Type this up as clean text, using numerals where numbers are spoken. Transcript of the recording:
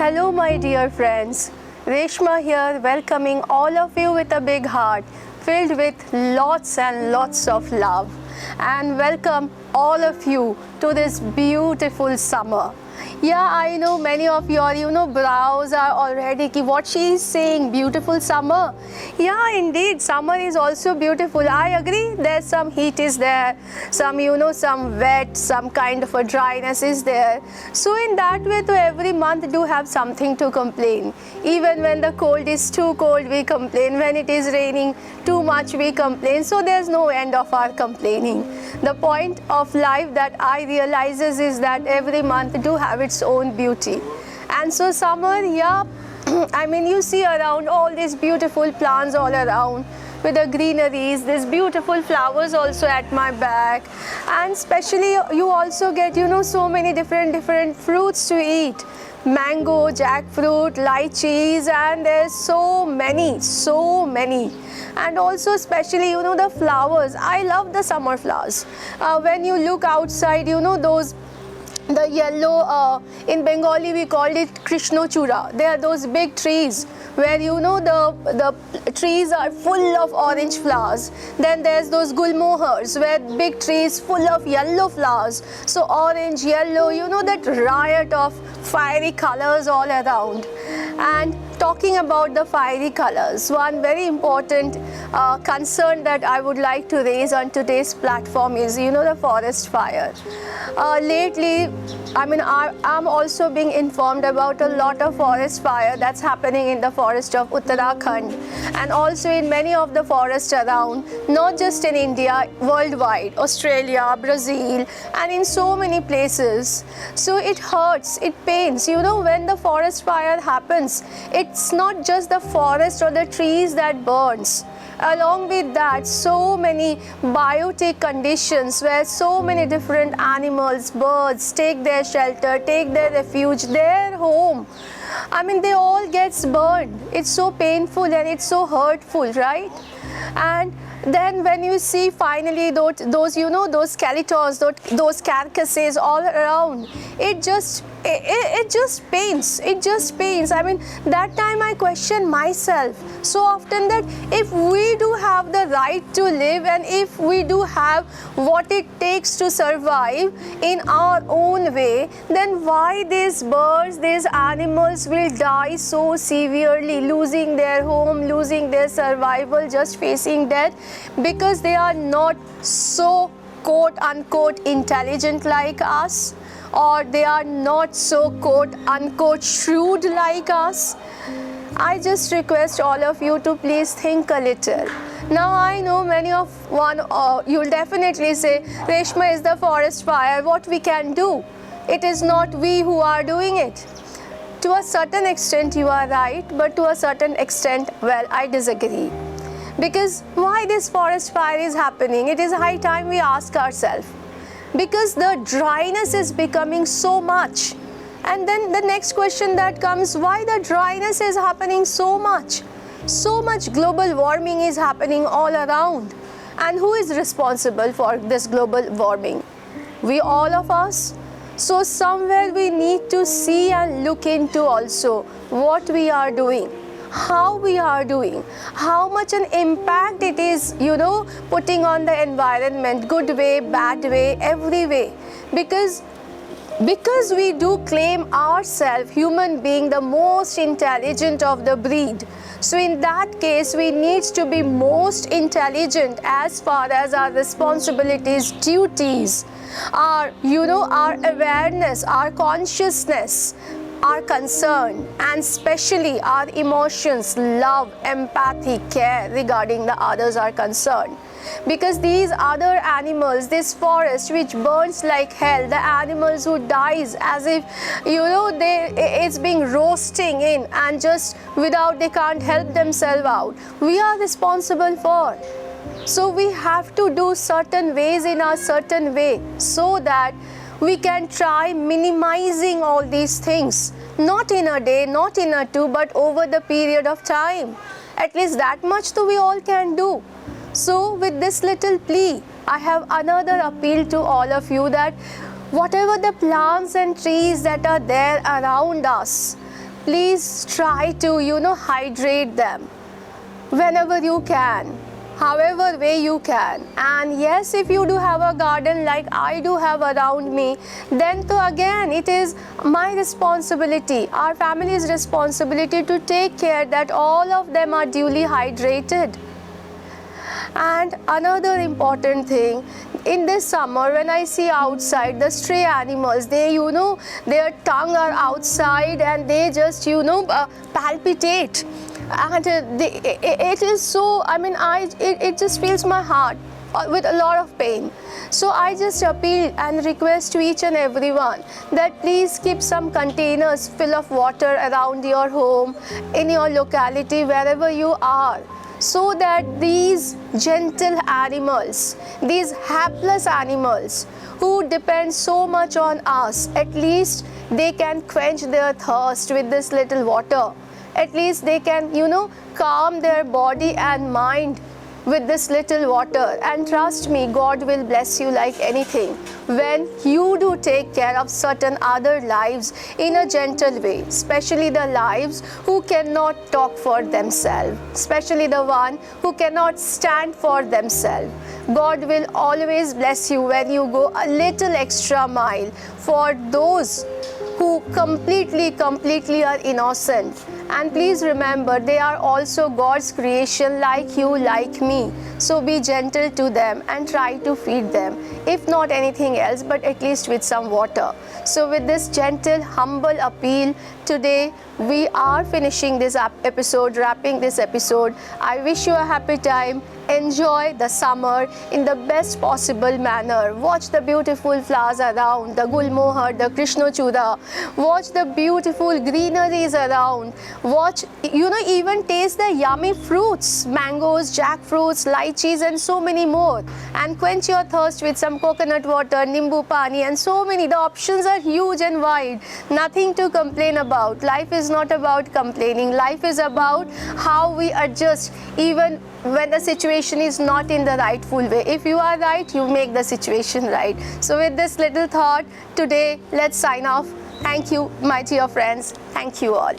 Hello, my dear friends. Reshma here, welcoming all of you with a big heart filled with lots and lots of love. And welcome all of you to this beautiful summer. Yeah, I know many of your brows are already what she is saying, beautiful summer. Yeah, indeed, summer is also beautiful. I agree. There's some heat is there, some wet, some kind of a dryness is there. So in that way, to every month do have something to complain. Even when the cold is too cold, we complain. When it is raining too much, we complain. So there's no end of our complaining. The point of life that I realizes is that every month do have its own beauty. And so summer, yeah, I mean, you see around all these beautiful plants all around with the greeneries, these beautiful flowers also at my back, and especially you also get so many different fruits to eat. Mango, jackfruit, lychees, and there's so many. And also especially the flowers. I love the summer flowers. When you look outside, the yellow, in Bengali we called it Krishnochura. They are those big trees where the trees are full of orange flowers. Then there's those gulmohars where big trees full of yellow flowers. So orange, yellow, that riot of fiery colors all around. And talking about the fiery colors, one very important concern that I would like to raise on today's platform is the forest fire. Lately, I mean, I'm also being informed about a lot of forest fire that's happening in the forest of Uttarakhand and also in many of the forests around, not just in India, worldwide, Australia, Brazil, and in so many places. So it hurts, it pains. When the forest fire happens, it's not just the forest or the trees that burns. Along with that, so many biotic conditions where so many different animals, birds take their shelter, take their refuge, their home. I mean, they all gets burned. It's so painful and it's so hurtful, right? And then when you see finally those skeletons, those carcasses all around, it just pains. I mean, that time I question myself so often that if we do have the right to live and if we do have what it takes to survive in our own way, then why these birds, these animals will die so severely, losing their home, losing their survival, just facing death because they are not so quote unquote intelligent like us, or they are not so quote unquote shrewd like us. I just request all of you to please think a little. Now I know many of you'll definitely say, Reshma, is the forest fire, what we can do? It is not we who are doing it. To a certain extent you are right, but to a certain extent, well, I disagree. Because why this forest fire is happening? It is high time we ask ourselves. Because the dryness is becoming so much. And then the next question that comes, why the dryness is happening so much? So much global warming is happening all around. And who is responsible for this global warming? We, all of us. So somewhere we need to see and look into also what we are doing, how we are doing, how much an impact it is, putting on the environment, good way, bad way, every way. Because we do claim ourselves, human being, the most intelligent of the breed. So in that case, we need to be most intelligent as far as our responsibilities, duties, our awareness, our consciousness, our concern, and especially our emotions, love, empathy, care regarding the others are concerned. Because these other animals, this forest which burns like hell, the animals who dies as if it's being roasting in and just without, they can't help themselves out, we are responsible for. So we have to do certain ways in a certain way so that we can try minimizing all these things, not in a day, not in a two, but over the period of time. At least that much we all can do. So with this little plea, I have another appeal to all of you that whatever the plants and trees that are there around us, please try to, hydrate them whenever you can, however way you can. And yes, if you do have a garden like I do have around me, then to again it is my responsibility, our family's responsibility to take care that all of them are duly hydrated. And another important thing, in this summer when I see outside the stray animals, they, their tongue are outside and they just, palpitate. And it is so, it just fills my heart with a lot of pain. So I just appeal and request to each and everyone that please keep some containers full of water around your home, in your locality, wherever you are, so that these gentle animals, these hapless animals who depend so much on us, at least they can quench their thirst with this little water. At least they can, calm their body and mind with this little water. And trust me, God will bless you like anything when you do take care of certain other lives in a gentle way, especially the lives who cannot talk for themselves, especially the one who cannot stand for themselves. God will always bless you when you go a little extra mile for those who completely are innocent. And please remember, they are also God's creation like you, like me. So be gentle to them and try to feed them, if not anything else, but at least with some water. So with this gentle, humble appeal, today we are finishing this episode, wrapping this episode. I wish you a happy time. Enjoy the summer in the best possible manner. Watch the beautiful flowers around, the gulmohar, the Krishnachuda. Watch the beautiful greeneries around. Watch, even taste the yummy fruits, mangoes, jackfruits, lychees, and so many more. And quench your thirst with some coconut water, nimbu pani, and so many. The options are huge and wide. Nothing to complain about. Life is not about complaining. Life is about how we adjust even when the situation is not in the rightful way. If you are right, you make the situation right. So with this little thought, today let's sign off. Thank you, my dear friends. Thank you all.